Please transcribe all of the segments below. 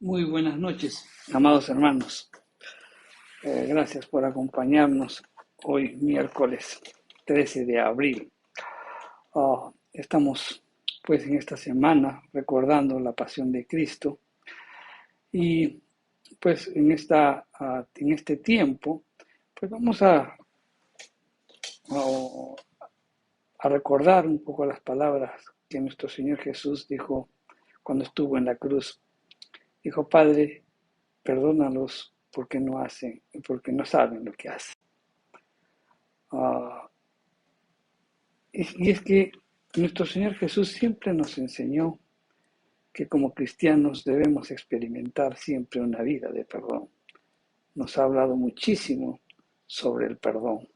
Muy buenas noches, amados hermanos. Gracias por acompañarnos hoy, miércoles 13 de abril. Estamos pues en esta semana recordando la pasión de Cristo y pues en este tiempo pues vamos a recordar un poco las palabras que nuestro Señor Jesús dijo cuando estuvo en la cruz. Dijo: Padre, perdónalos porque no saben lo que hacen. Ah, y es que nuestro Señor Jesús siempre nos enseñó que como cristianos debemos experimentar siempre una vida de perdón. Nos ha hablado muchísimo sobre el perdón,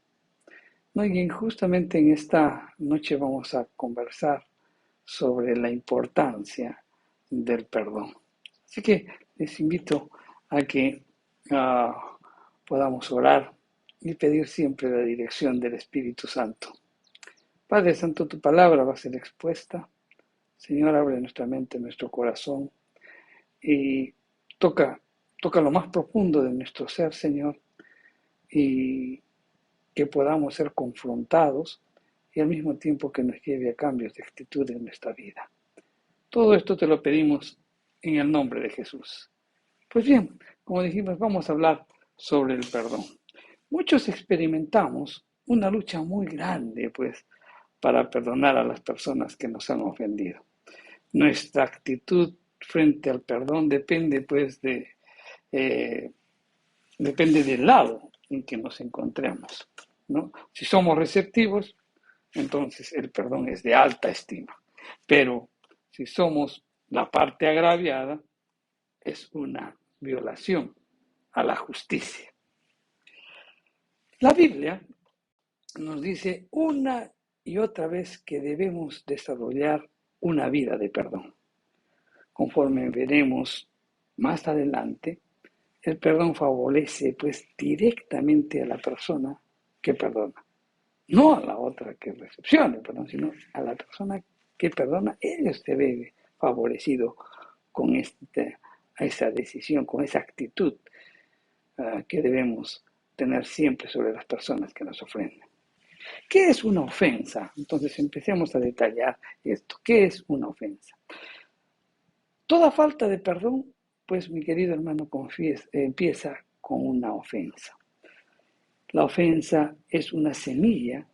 ¿no? Y justamente en esta noche vamos a conversar sobre la importancia del perdón. Así que les invito a que podamos orar y pedir siempre la dirección del Espíritu Santo. Padre Santo, tu palabra va a ser expuesta. Señor, abre nuestra mente, nuestro corazón y toca lo más profundo de nuestro ser, Señor, y que podamos ser confrontados y al mismo tiempo que nos lleve a cambios de actitud en nuestra vida. Todo esto te lo pedimos en el nombre de Jesús. Pues bien, como dijimos, vamos a hablar sobre el perdón. Muchos experimentamos una lucha muy grande, pues, para perdonar a las personas que nos han ofendido. Nuestra actitud frente al perdón depende, pues, depende del lado en que nos encontremos, ¿no? Si somos receptivos, entonces el perdón es de alta estima. Pero si somos la parte agraviada, es una violación a la justicia. La Biblia nos dice una y otra vez que debemos desarrollar una vida de perdón. Conforme veremos más adelante, el perdón favorece pues directamente a la persona que perdona. No a la otra que recepcione, perdón, sino a la persona que perdona. Él se ve favorecido con esa decisión, con esa actitud que debemos tener siempre sobre las personas que nos ofenden. ¿Qué es una ofensa? Entonces empecemos a detallar esto. ¿Qué es una ofensa? Toda falta de perdón, pues mi querido hermano, empieza con una ofensa. La ofensa es una semilla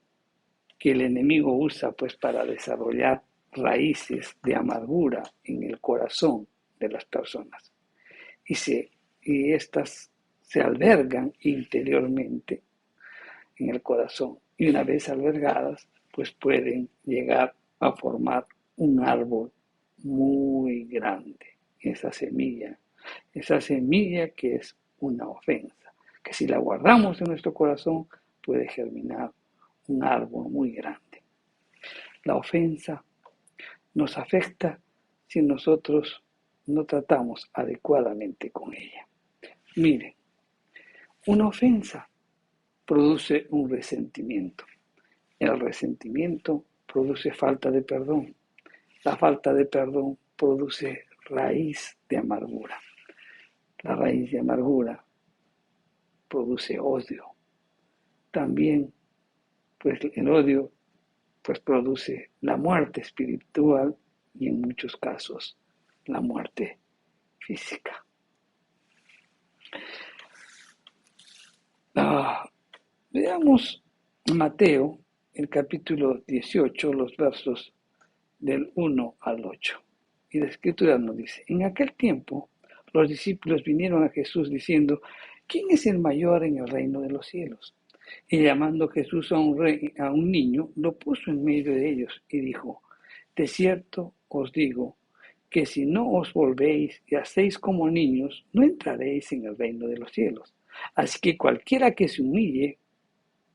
que el enemigo usa pues para desarrollar raíces de amargura en el corazón de las personas. Y estas se albergan interiormente en el corazón. Y una vez albergadas, pues pueden llegar a formar un árbol muy grande. Esa semilla que es una ofensa, que si la guardamos en nuestro corazón puede germinar un árbol muy grande. La ofensa nos afecta si nosotros no tratamos adecuadamente con ella. Miren, una ofensa produce un resentimiento. El resentimiento produce falta de perdón. La falta de perdón produce raíz de amargura. La raíz de amargura produce odio. También, pues el odio pues produce la muerte espiritual y en muchos casos la muerte física. Veamos Mateo, el capítulo 18, los versos del 1 al 8. Y la escritura nos dice: en aquel tiempo los discípulos vinieron a Jesús diciendo: ¿quién es el mayor en el reino de los cielos? Y llamando Jesús a un niño, lo puso en medio de ellos y dijo: de cierto os digo que si no os volvéis y hacéis como niños, no entraréis en el reino de los cielos. Así que cualquiera que se humille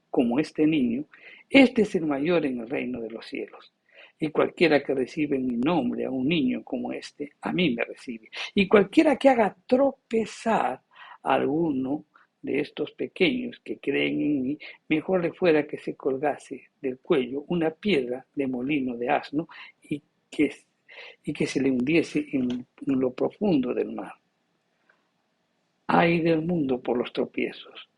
como este niño, este es el mayor en el reino de los cielos. Y cualquiera que recibe en mi nombre a un niño como este, a mí me recibe. Y cualquiera que haga tropezar a alguno de estos pequeños que creen en mí, mejor le fuera que se colgase del cuello una piedra de molino de asno y que se le hundiese en lo profundo del mar. Ay del mundo por los tropiezos,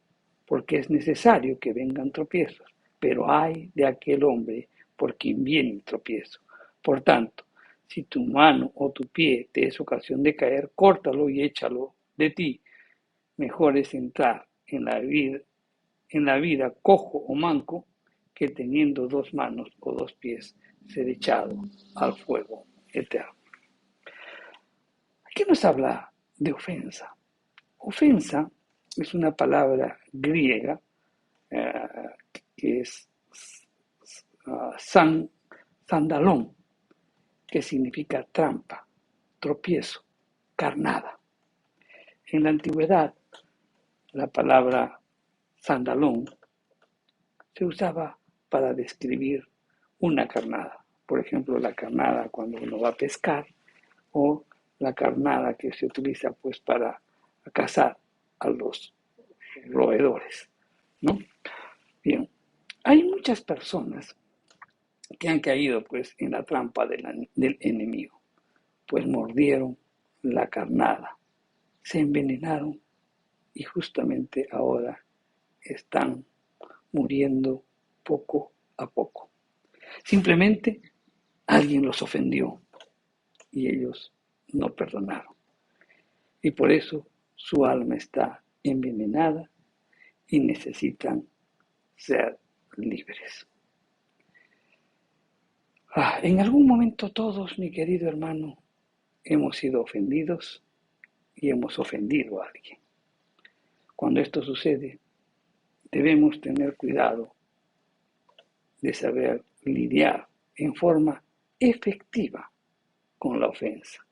porque es necesario que vengan tropiezos, pero ay de aquel hombre por quien viene el tropiezo. Por tanto, si tu mano o tu pie te es ocasión de caer, córtalo y échalo de ti. Mejor es entrar en la vida cojo o manco que teniendo dos manos o dos pies ser echado al fuego eterno. Aquí nos habla de ofensa. Ofensa es una palabra griega eh, que es sandalón, que significa trampa, tropiezo, carnada. En la antigüedad, la palabra sandalón se usaba para describir una carnada. Por ejemplo, la carnada cuando uno va a pescar o la carnada que se utiliza pues para cazar a los roedores, ¿no? Bien, hay muchas personas que han caído pues en la trampa del enemigo, pues mordieron la carnada, se envenenaron y justamente ahora están muriendo poco a poco. Simplemente alguien los ofendió y ellos no perdonaron. Y por eso su alma está envenenada y necesitan ser libres. En algún momento todos, mi querido hermano, hemos sido ofendidos y hemos ofendido a alguien. Cuando esto sucede, debemos tener cuidado de saber lidiar en forma efectiva con la ofensa,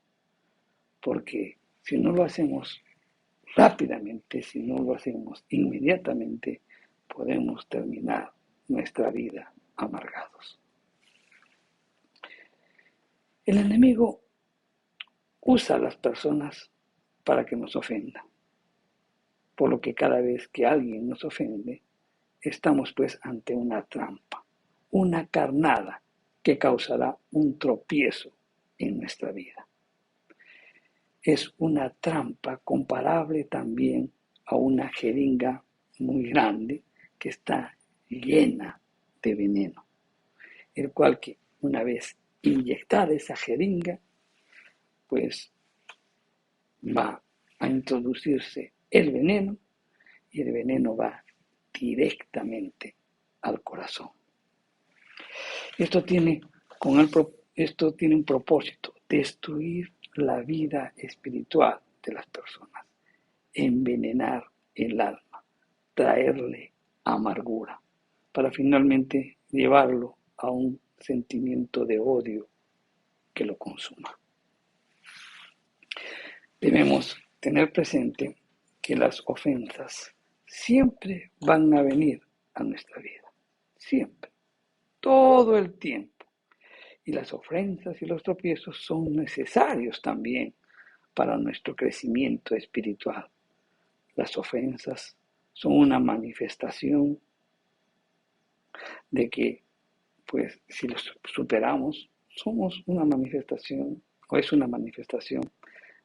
porque si no lo hacemos rápidamente, si no lo hacemos inmediatamente, podemos terminar nuestra vida amargados. El enemigo usa a las personas para que nos ofendan, por lo que cada vez que alguien nos ofende, estamos pues ante una trampa, una carnada que causará un tropiezo en nuestra vida. Es una trampa comparable también a una jeringa muy grande que está llena de veneno, el cual que una vez inyectada esa jeringa, pues va a introducirse el veneno y el veneno va directamente al corazón. Esto tiene un propósito, destruir la vida espiritual de las personas, envenenar el alma, traerle amargura, para finalmente llevarlo a un sentimiento de odio que lo consuma. Debemos tener presente que las ofensas siempre van a venir a nuestra vida, siempre, todo el tiempo. Y las ofensas y los tropiezos son necesarios también para nuestro crecimiento espiritual. Las ofensas son una manifestación de que, pues, si los superamos, somos una manifestación, o es una manifestación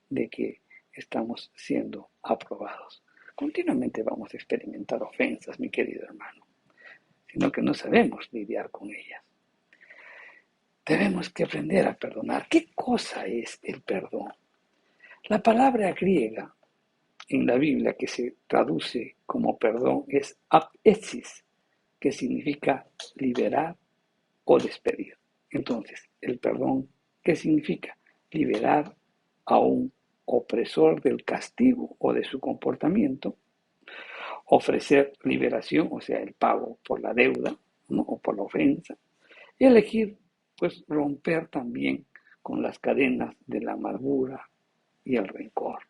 de que estamos siendo aprobados. Continuamente vamos a experimentar ofensas, mi querido hermano, sino que no sabemos lidiar con ellas. Debemos que aprender a perdonar. ¿Qué cosa es el perdón? La palabra griega en la Biblia que se traduce como perdón es aphesis, que significa liberar o despedir. Entonces, el perdón, ¿qué significa? Liberar a un opresor del castigo o de su comportamiento, ofrecer liberación, o sea, el pago por la deuda, ¿no? O por la ofensa, y elegir, pues, romper también con las cadenas de la amargura y el rencor,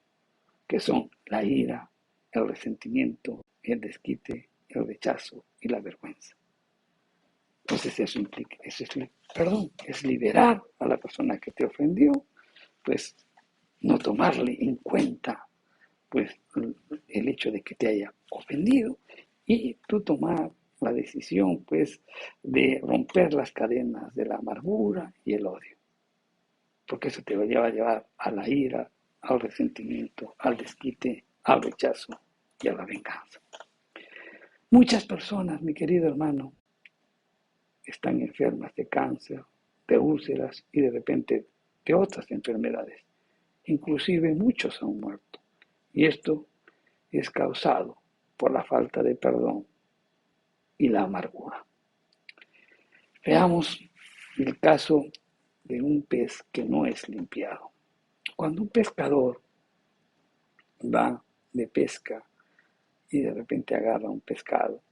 que son la ira, el resentimiento, el desquite, el rechazo y la vergüenza. Entonces eso implica, perdón, es liberar a la persona que te ofendió, pues no tomarle en cuenta pues el hecho de que te haya ofendido y tú tomar la decisión pues de romper las cadenas de la amargura y el odio, porque eso te va a llevar a la ira, al resentimiento, al desquite al rechazo y a la venganza. Muchas personas, mi querido hermano, están enfermas de cáncer, de úlceras y de repente de otras enfermedades. Inclusive muchos han muerto. Y esto es causado por la falta de perdón y la amargura. Veamos el caso de un pez que no es limpiado. Cuando un pescador va de pesca y de repente agarra un pescado,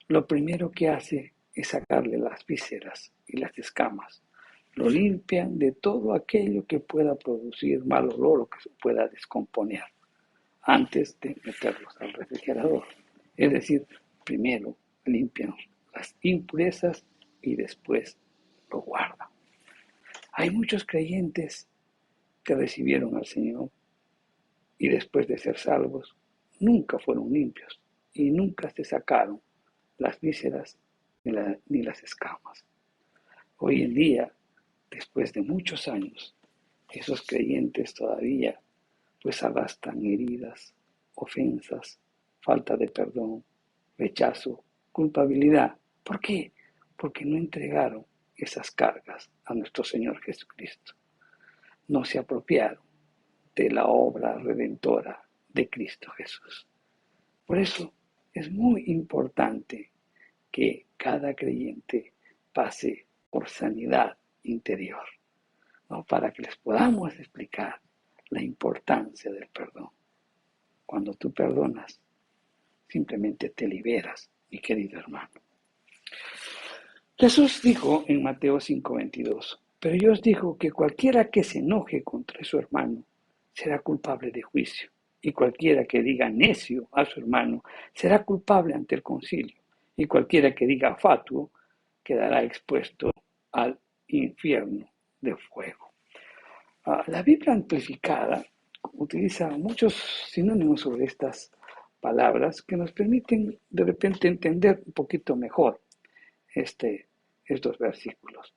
lo primero que hace es sacarle las vísceras y las escamas. Lo limpian de todo aquello que pueda producir mal olor o que se pueda descomponer antes de meterlos al refrigerador. Es decir, primero limpian las impurezas y después lo guardan. Hay muchos creyentes que recibieron al Señor y después de ser salvos nunca fueron limpios y nunca se sacaron las vísceras ni las escamas. Hoy en día, después de muchos años, esos creyentes todavía pues arrastran heridas, ofensas, falta de perdón, rechazo, culpabilidad. ¿Por qué? Porque no entregaron esas cargas a nuestro Señor Jesucristo. No se apropiaron de la obra redentora de Cristo Jesús. Por eso es muy importante que cada creyente pase por sanidad interior, ¿no? Para que les podamos explicar la importancia del perdón. Cuando tú perdonas, simplemente te liberas, mi querido hermano. Jesús dijo en Mateo 5:22, pero yo os digo que cualquiera que se enoje contra su hermano será culpable de juicio, y cualquiera que diga necio a su hermano será culpable ante el concilio, y cualquiera que diga fatuo quedará expuesto al infierno de fuego. La Biblia amplificada utiliza muchos sinónimos sobre estas palabras que nos permiten de repente entender un poquito mejor estos versículos.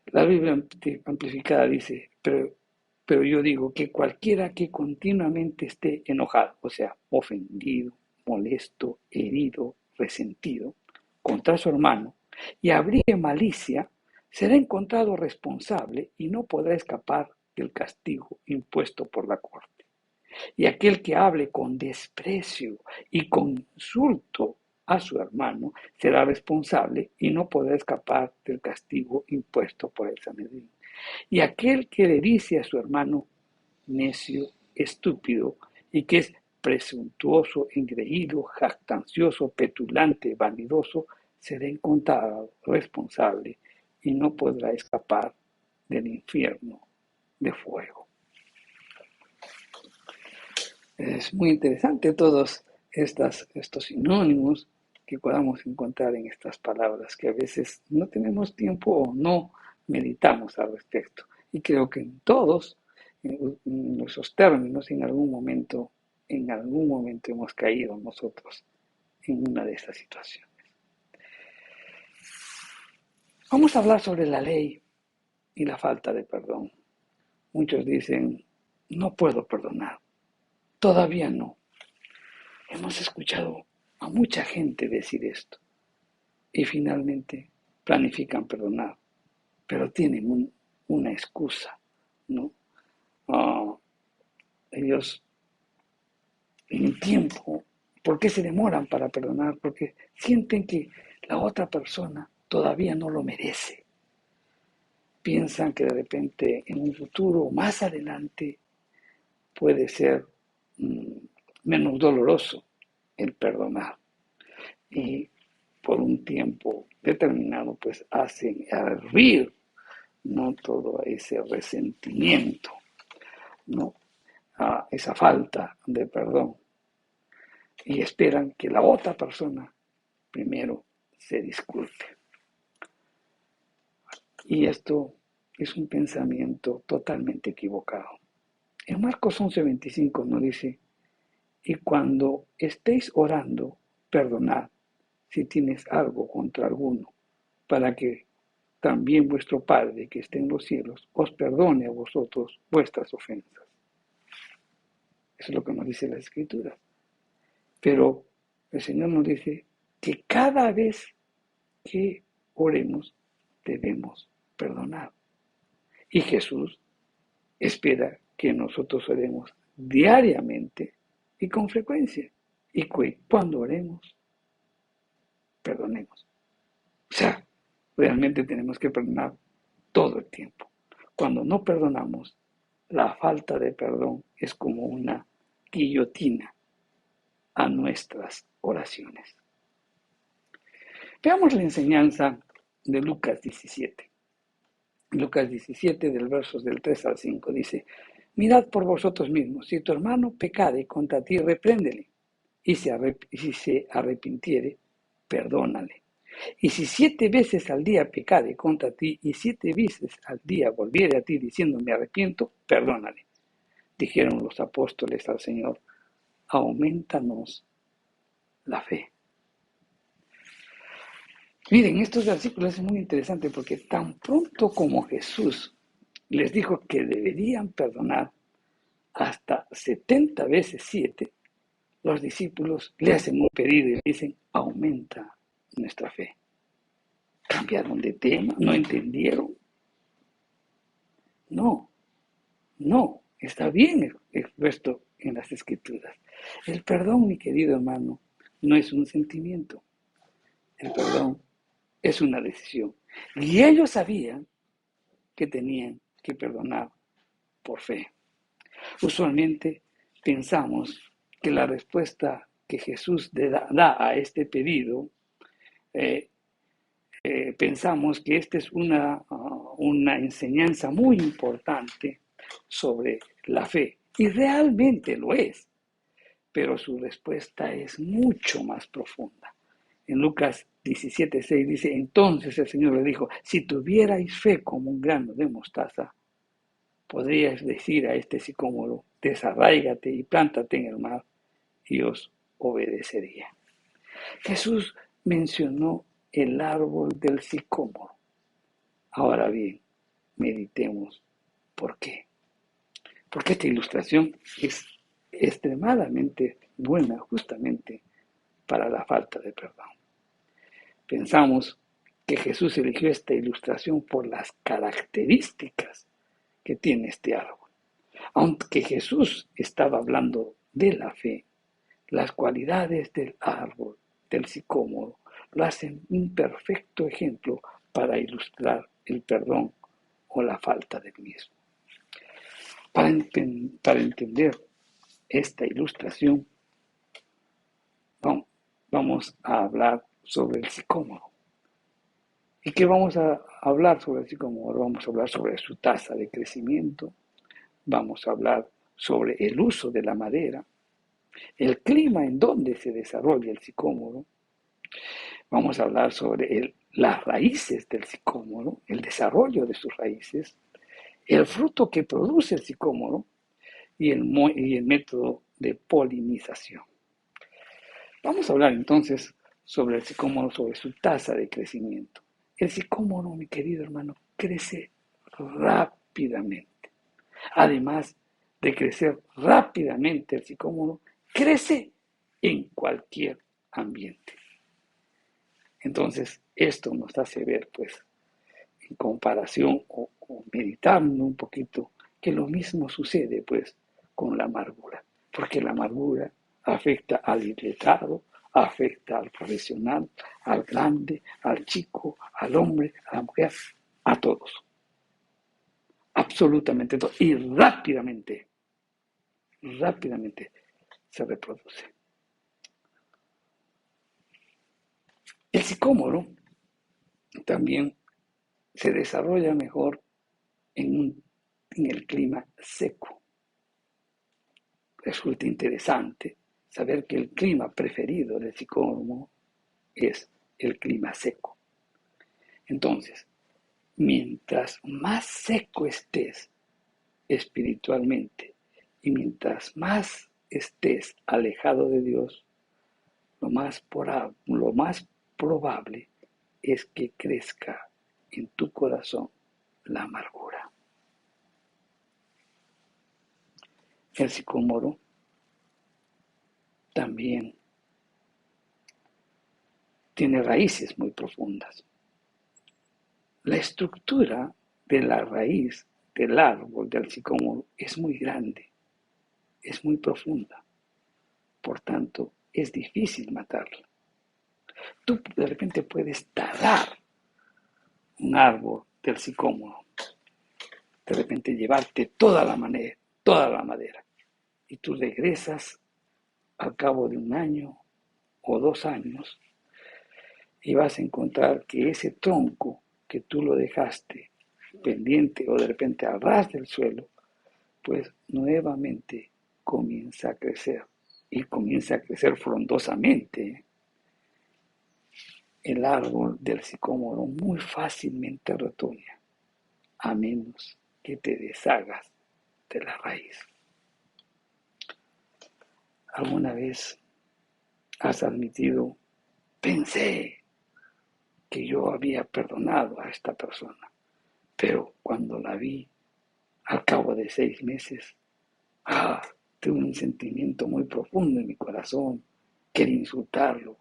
La Biblia amplificada dice, pero yo digo que cualquiera que continuamente esté enojado, o sea, ofendido, molesto, herido, resentido contra su hermano y abrigue malicia, será encontrado responsable y no podrá escapar del castigo impuesto por la corte. Y aquel que hable con desprecio y con insulto a su hermano será responsable y no podrá escapar del castigo impuesto por el Sanedrín. Y aquel que le dice a su hermano necio, estúpido, y que es presuntuoso, engreído, jactancioso, petulante, vanidoso, será encontrado responsable y no podrá escapar del infierno de fuego. Es muy interesante todos estos sinónimos que podamos encontrar en estas palabras, que a veces no tenemos tiempo o no meditamos al respecto. Y creo que en todos nuestros términos en algún momento hemos caído nosotros en una de estas situaciones. Vamos a hablar sobre la ley y la falta de perdón. Muchos dicen, no puedo perdonar, todavía no. Hemos escuchado a mucha gente decir esto y finalmente planifican perdonar, pero tienen una excusa, ¿no? Ellos en el tiempo, ¿por qué se demoran para perdonar? Porque sienten que la otra persona todavía no lo merece. Piensan que de repente en un futuro más adelante puede ser menos doloroso el perdonar. Y por un tiempo determinado, pues hacen hervir, ¿no? Todo ese resentimiento, ¿no? Esa falta de perdón. Y esperan que la otra persona primero se disculpe. Y esto es un pensamiento totalmente equivocado. En Marcos 11:25 nos dice, y cuando estéis orando, perdonad si tienes algo contra alguno, para que también vuestro Padre que está en los cielos os perdone a vosotros vuestras ofensas. Eso es lo que nos dice la Escritura. Pero el Señor nos dice que cada vez que oremos debemos perdonar. Y Jesús espera que nosotros oremos diariamente y con frecuencia. Y cuando oremos, perdonemos. O sea, realmente tenemos que perdonar todo el tiempo. Cuando no perdonamos, la falta de perdón es como una guillotina a nuestras oraciones. Veamos la enseñanza de Lucas 17. Lucas 17, del versos del 3 al 5, dice: mirad por vosotros mismos, si tu hermano pecare contra ti, repréndele, y si se arrepintiere, perdónale. Y si 7 veces al día pecare contra ti, y 7 veces al día volviere a ti diciendo me arrepiento, perdónale. Dijeron los apóstoles al Señor: aumentanos la fe. Miren, estos versículos es muy interesante porque tan pronto como Jesús les dijo que deberían perdonar hasta 70 veces 7, los discípulos le hacen un pedido y le dicen: aumenta nuestra fe. Cambiaron de tema, no entendieron. No, está bien expuesto en las Escrituras. El perdón, mi querido hermano, no es un sentimiento. El perdón es una decisión. Y ellos sabían que tenían que perdonar por fe. Usualmente pensamos que la respuesta que Jesús da a este pedido, pensamos que esta es una enseñanza muy importante sobre la fe. Y realmente lo es, pero su respuesta es mucho más profunda. En Lucas 17:6 dice: entonces el Señor le dijo, si tuvierais fe como un grano de mostaza, podríais decir a este sicómoro, desarráigate y plántate en el mar, y os obedecería. Jesús mencionó el árbol del sicómoro. Ahora bien, meditemos por qué. Porque esta ilustración es extremadamente buena justamente para la falta de perdón. Pensamos que Jesús eligió esta ilustración por las características que tiene este árbol. Aunque Jesús estaba hablando de la fe, las cualidades del árbol, del sicómoro, lo hacen un perfecto ejemplo para ilustrar el perdón o la falta del mismo. Para entender esta ilustración, vamos a hablar sobre el sicómoro. ¿Y qué vamos a hablar sobre el sicómoro? Vamos a hablar sobre su tasa de crecimiento, vamos a hablar sobre el uso de la madera, el clima en donde se desarrolla el sicómoro, vamos a hablar sobre las raíces del sicómoro, el desarrollo de sus raíces, el fruto que produce el sicómoro y el método de polinización. Vamos a hablar entonces sobre el sicómoro, sobre su tasa de crecimiento. El sicómoro, mi querido hermano, crece rápidamente. Además de crecer rápidamente, el sicómoro crece en cualquier ambiente. Entonces, esto nos hace ver, pues, en comparación o meditando un poquito, que lo mismo sucede, pues, con la amargura. Porque la amargura afecta al iletrado, afecta al profesional, al grande, al chico, al hombre, a la mujer, a todos. Absolutamente todos. Y rápidamente se reproduce. El sicómoro también se desarrolla mejor en el clima seco. Resulta interesante saber que el clima preferido del sicómoro es el clima seco. Entonces, mientras más seco estés espiritualmente y mientras más estés alejado de Dios, lo más probable es que crezca en tu corazón la amargura. El sicómoro también tiene raíces muy profundas. La estructura de la raíz del árbol del sicómoro es muy grande, es muy profunda, por tanto es difícil matarla. Tú de repente puedes talar un árbol del sicómoro, de repente llevarte toda la madera, y tú regresas al cabo de 1 año o 2 años y vas a encontrar que ese tronco que tú lo dejaste pendiente o de repente al ras del suelo, pues nuevamente comienza a crecer y comienza a crecer frondosamente. El árbol del sicómoro muy fácilmente retoña, a menos que te deshagas de la raíz. ¿Alguna vez has admitido, pensé que yo había perdonado a esta persona, pero cuando la vi al cabo de 6 meses, tuve un sentimiento muy profundo en mi corazón, quería insultarlo,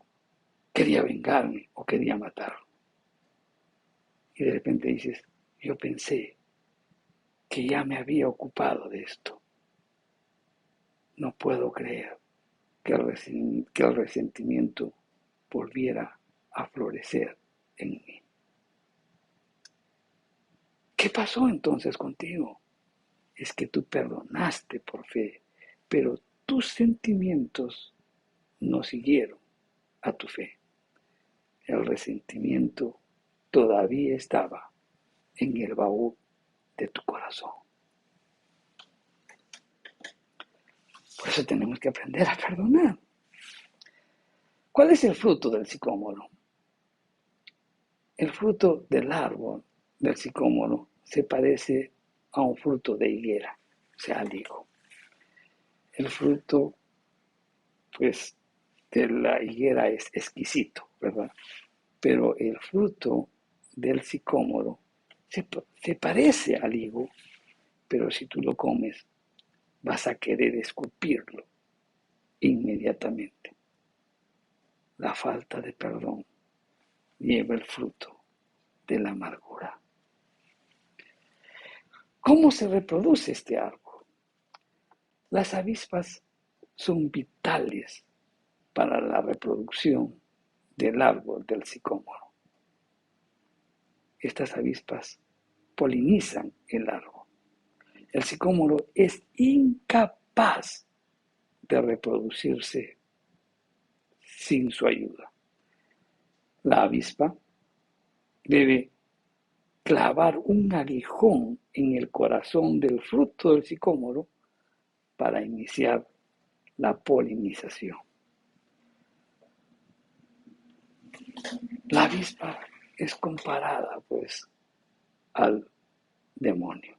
quería vengarme o quería matarlo? Y de repente dices, yo pensé que ya me había ocupado de esto. No puedo creer que el resentimiento volviera a florecer en mí. ¿Qué pasó entonces contigo? Es que tú perdonaste por fe, pero tus sentimientos no siguieron a tu fe. El resentimiento todavía estaba en el baúl de tu corazón. Por eso tenemos que aprender a perdonar. ¿Cuál es el fruto del sicómoro? El fruto del árbol del sicómoro se parece a un fruto de higuera, o sea, al higo. El fruto, pues, de la higuera es exquisito, ¿verdad? Pero el fruto del sicómoro se parece al higo, pero si tú lo comes, vas a querer escupirlo inmediatamente. La falta de perdón lleva el fruto de la amargura. ¿Cómo se reproduce este árbol? Las avispas son vitales para la reproducción del árbol del sicómoro. Estas avispas polinizan el árbol. El sicómoro es incapaz de reproducirse sin su ayuda. La avispa debe clavar un aguijón en el corazón del fruto del sicómoro para iniciar la polinización. La avispa es comparada, pues, al demonio.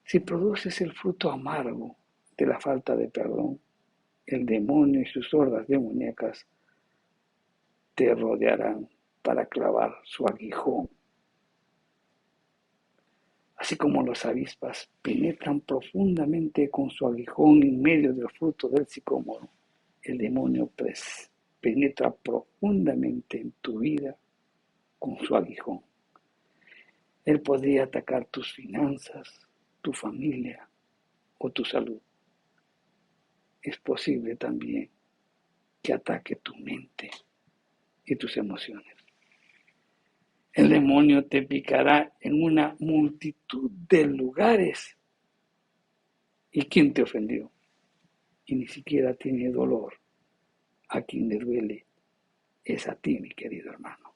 Si produces el fruto amargo de la falta de perdón, el demonio y sus hordas demoníacas te rodearán para clavar su aguijón. Así como las avispas penetran profundamente con su aguijón en medio del fruto del sicómoro, el demonio penetra profundamente en tu vida con su aguijón. Él podría atacar tus finanzas, tu familia o tu salud. Es posible también que ataque tu mente y tus emociones. El demonio te picará en una multitud de lugares. ¿Y quién te ofendió? Y ni siquiera tiene dolor. A quien le duele es a ti, mi querido hermano.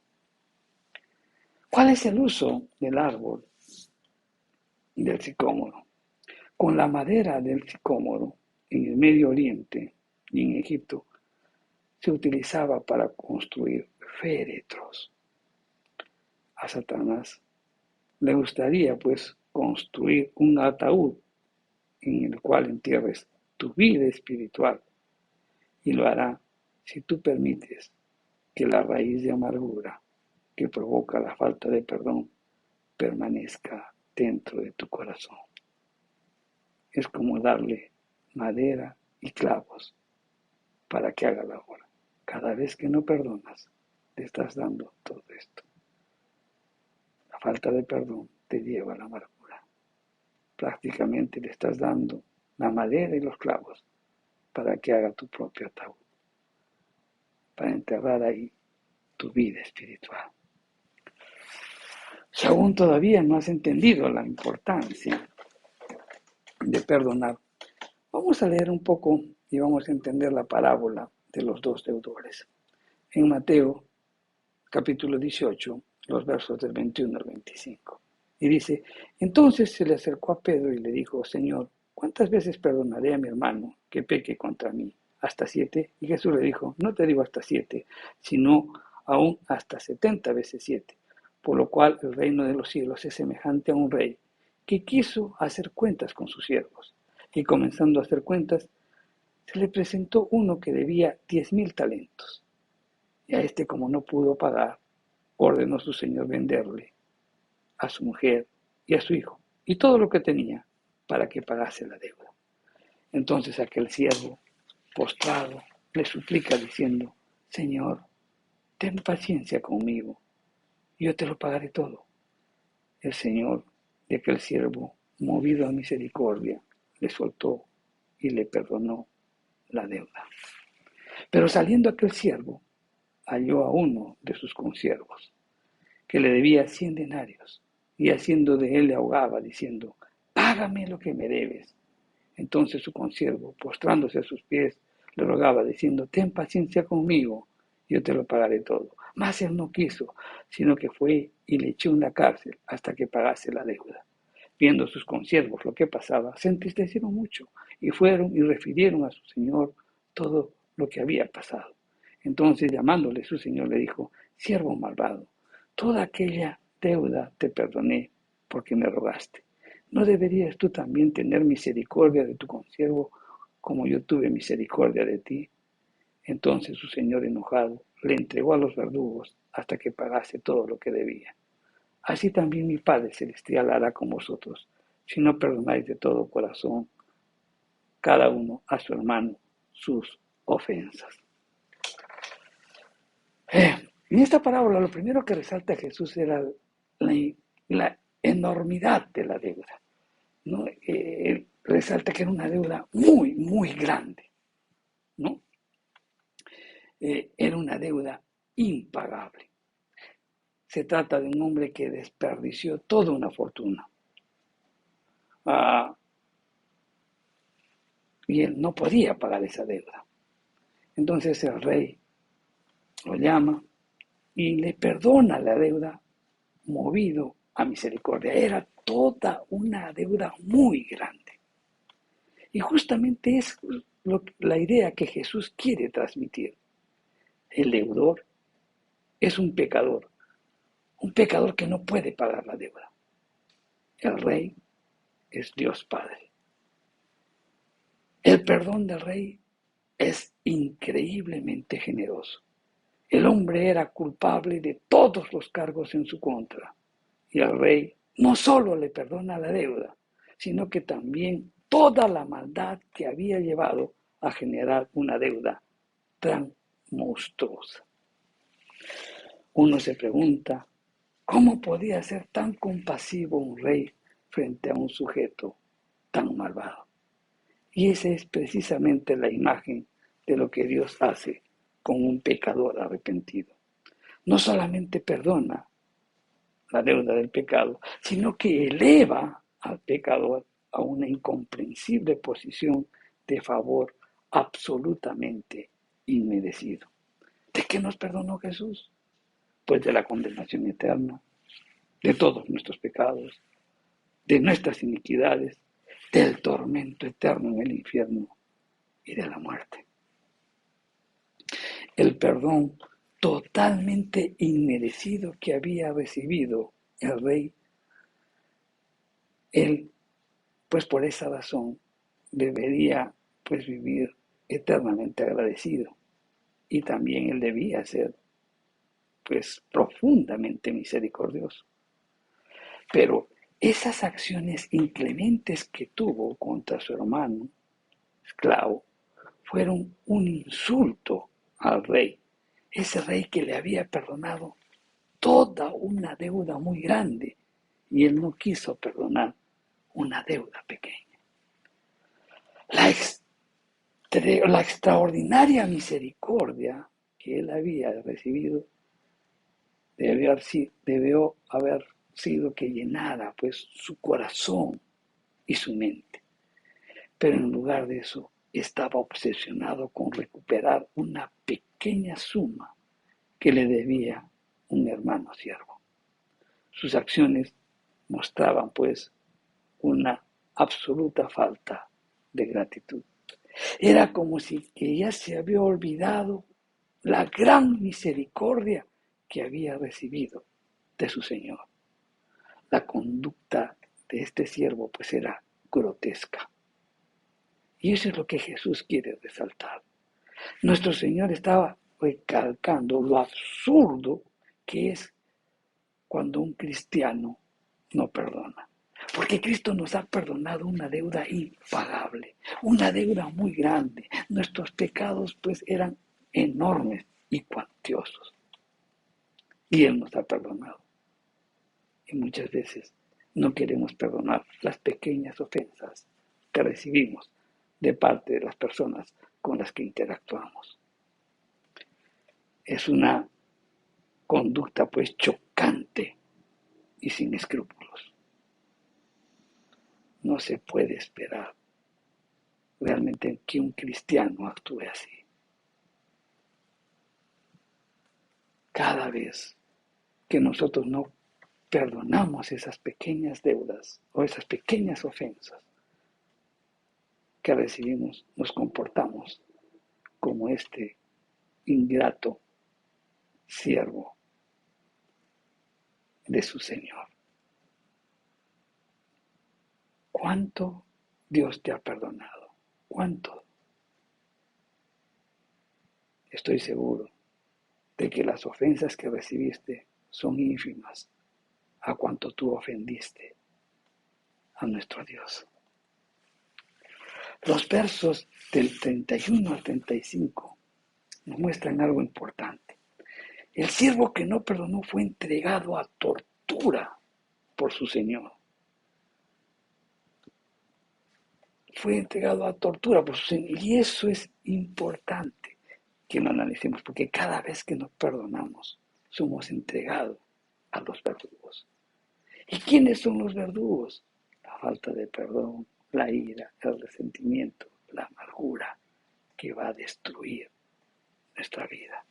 ¿Cuál es el uso del árbol del sicómoro? Con la madera del sicómoro en el Medio Oriente y en Egipto se utilizaba para construir féretros. A Satanás le gustaría pues construir un ataúd en el cual entierres tu vida espiritual, y lo hará si tú permites que la raíz de amargura que provoca la falta de perdón permanezca dentro de tu corazón. Es como darle madera y clavos para que haga la obra. Cada vez que no perdonas, le estás dando todo esto. La falta de perdón te lleva a la amargura. Prácticamente le estás dando la madera y los clavos para que haga tu propio ataúd, para enterrar ahí tu vida espiritual. Si aún todavía no has entendido la importancia de perdonar, vamos a leer un poco y vamos a entender la parábola de los dos deudores. En Mateo, capítulo 18, los versos del 21 al 25. Y dice, entonces se le acercó a Pedro y le dijo, Señor, ¿cuántas veces perdonaré a mi hermano que peque contra mí? ¿Hasta 7? Y Jesús le dijo, no te digo hasta 7, sino aún hasta 70 veces 7. Por lo cual el reino de los cielos es semejante a un rey que quiso hacer cuentas con sus siervos. Y comenzando a hacer cuentas, se le presentó uno que debía 10,000 talentos. Y a este, como no pudo pagar, ordenó su señor venderle a su mujer y a su hijo y todo lo que tenía para que pagase la deuda. Entonces aquel siervo, postrado, le suplica diciendo, Señor, ten paciencia conmigo, yo te lo pagaré todo. El señor de aquel siervo, movido a misericordia, le soltó y le perdonó la deuda. Pero saliendo aquel siervo, halló a uno de sus consiervos, que le debía 100 denarios, y haciendo de él le ahogaba, diciendo, págame lo que me debes. Entonces su consiervo, postrándose a sus pies, le rogaba, diciendo, ten paciencia conmigo, yo te lo pagaré todo. Mas él no quiso, sino que fue y le echó en la cárcel hasta que pagase la deuda. Viendo sus consiervos lo que pasaba, se entristecieron mucho, y fueron y refirieron a su señor todo lo que había pasado. Entonces, llamándole su señor, le dijo, siervo malvado, toda aquella deuda te perdoné porque me rogaste. ¿No deberías tú también tener misericordia de tu consiervo como yo tuve misericordia de ti? Entonces su señor enojado le entregó a los verdugos hasta que pagase todo lo que debía. Así también mi Padre Celestial hará con vosotros, si no perdonáis de todo corazón cada uno a su hermano sus ofensas. En esta parábola lo primero que resalta Jesús era la enormidad de la deuda, ¿no? Resalta que era una deuda muy, muy grande, ¿no? Era una deuda impagable. Se trata de un hombre que desperdició toda una fortuna. Y él no podía pagar esa deuda. Entonces el rey lo llama y le perdona la deuda movido a misericordia. Era toda una deuda muy grande. Y justamente es la idea que Jesús quiere transmitir. El deudor es un pecador que no puede pagar la deuda. El rey es Dios Padre. El perdón del rey es increíblemente generoso. El hombre era culpable de todos los cargos en su contra. Y el rey no solo le perdona la deuda, sino que también toda la maldad que había llevado a generar una deuda tan monstruosa. Uno se pregunta, ¿cómo podía ser tan compasivo un rey frente a un sujeto tan malvado? Y esa es precisamente la imagen de lo que Dios hace con un pecador arrepentido. No solamente perdona la deuda del pecado, sino que eleva al pecador a una incomprensible posición de favor absolutamente inmerecido. ¿De qué nos perdonó Jesús? Pues de la condenación eterna, de todos nuestros pecados, de nuestras iniquidades, del tormento eterno en el infierno y de la muerte. El perdón totalmente inmerecido que había recibido el rey, él, pues por esa razón, debería pues vivir eternamente agradecido. Y también él debía ser pues profundamente misericordioso. Pero esas acciones inclementes que tuvo contra su hermano esclavo fueron un insulto al rey, ese rey que le había perdonado toda una deuda muy grande y él no quiso perdonar una deuda pequeña. La extraordinaria misericordia que él había recibido debió haber sido que llenara pues su corazón y su mente. Pero en lugar de eso, estaba obsesionado con recuperar una pequeña suma que le debía un hermano siervo. Sus acciones mostraban pues una absoluta falta de gratitud. Era como si que ya se había olvidado la gran misericordia que había recibido de su Señor. La conducta de este siervo pues era grotesca. Y eso es lo que Jesús quiere resaltar. Nuestro Señor estaba recalcando lo absurdo que es cuando un cristiano no perdona. Porque Cristo nos ha perdonado una deuda impagable, una deuda muy grande. Nuestros pecados pues eran enormes y cuantiosos. Y Él nos ha perdonado. Y muchas veces no queremos perdonar las pequeñas ofensas que recibimos de parte de las personas con las que interactuamos. Es una conducta pues chocante y sin escrúpulos. No se puede esperar realmente que un cristiano actúe así. Cada vez que nosotros no perdonamos esas pequeñas deudas o esas pequeñas ofensas que recibimos, nos comportamos como este ingrato siervo de su Señor. ¿Cuánto Dios te ha perdonado? ¿Cuánto? Estoy seguro de que las ofensas que recibiste son ínfimas a cuanto tú ofendiste a nuestro Dios. Los versos del 31 al 35 nos muestran algo importante. El siervo que no perdonó fue entregado a tortura por su Señor. Fue entregado a tortura por su Señor. Y eso es importante que lo analicemos, porque cada vez que nos perdonamos, somos entregados a los verdugos. ¿Y quiénes son los verdugos? La falta de perdón, la ira, el resentimiento, la amargura, que va a destruir nuestra vida.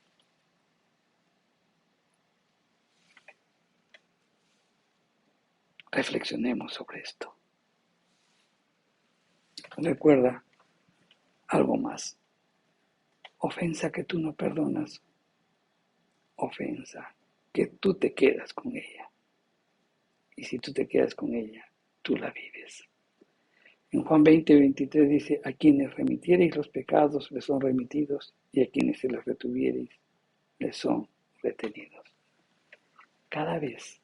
Reflexionemos sobre esto. Recuerda algo más. Ofensa que tú no perdonas, ofensa que tú te quedas con ella. Y si tú te quedas con ella, tú la vives. En Juan 20:23 dice, a quienes remitiereis los pecados les son remitidos y a quienes se los retuviereis les son retenidos. Cada vez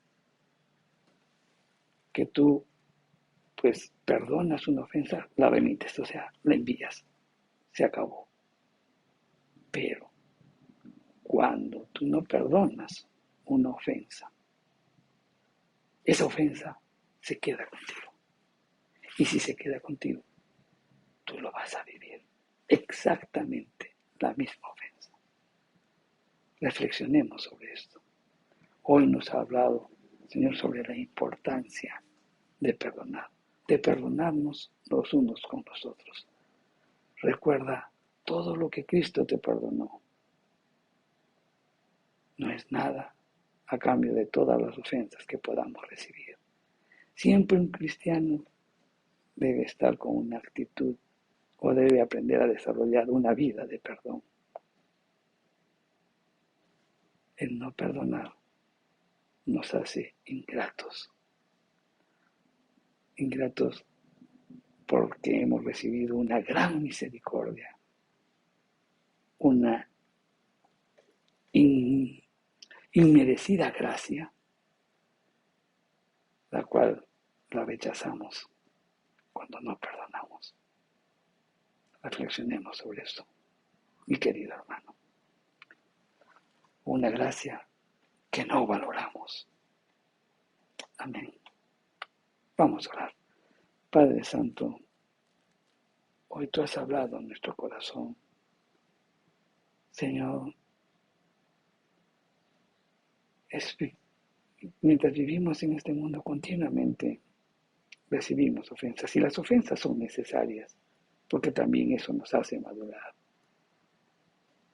que tú pues perdonas una ofensa, la remites, o sea, la envías. Se acabó. Pero cuando tú no perdonas una ofensa, esa ofensa se queda contigo. Y si se queda contigo, tú lo vas a vivir. Exactamente la misma ofensa. Reflexionemos sobre esto. Hoy nos ha hablado, Señor, sobre la importancia de perdonar, de perdonarnos los unos con los otros. Recuerda todo lo que Cristo te perdonó. No es nada a cambio de todas las ofensas que podamos recibir. Siempre un cristiano debe estar con una actitud o debe aprender a desarrollar una vida de perdón. El no perdonar nos hace ingratos. Ingratos porque hemos recibido una gran misericordia, una inmerecida gracia, la cual la rechazamos cuando no perdonamos. Reflexionemos sobre esto, mi querido hermano. Una gracia que no valoramos. Amén. Vamos a orar. Padre Santo, hoy tú has hablado en nuestro corazón. Señor, mientras vivimos en este mundo continuamente recibimos ofensas y las ofensas son necesarias porque también eso nos hace madurar.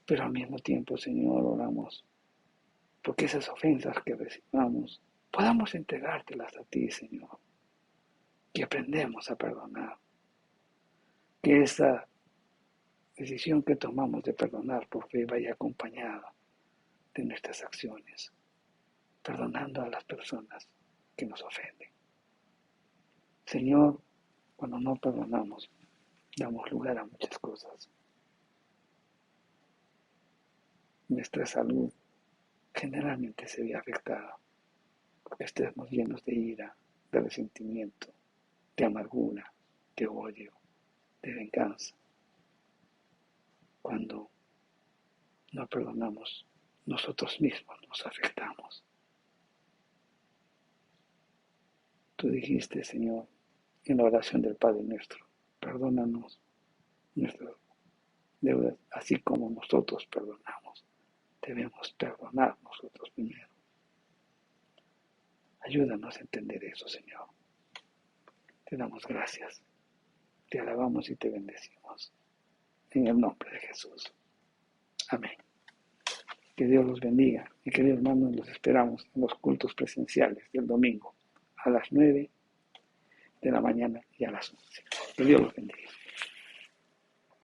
Pero al mismo tiempo, Señor, oramos porque esas ofensas que recibamos podamos entregártelas a ti, Señor, que aprendemos a perdonar, que esa decisión que tomamos de perdonar por fe vaya acompañada de nuestras acciones, perdonando a las personas que nos ofenden. Señor, cuando no perdonamos, damos lugar a muchas cosas. Nuestra salud generalmente se ve afectada porque estemos llenos de ira, de resentimiento, de amargura, de odio, de venganza. Cuando no perdonamos, nosotros mismos nos afectamos. Tú dijiste, Señor, en la oración del Padre nuestro, perdónanos nuestras deudas, así como nosotros perdonamos. Debemos perdonar nosotros primero. Ayúdanos a entender eso, Señor. Te damos gracias, te alabamos y te bendecimos. En el nombre de Jesús. Amén. Que Dios los bendiga. Y queridos hermanos, los esperamos en los cultos presenciales del domingo a las 9 de la mañana y a las 11. Que Dios los bendiga.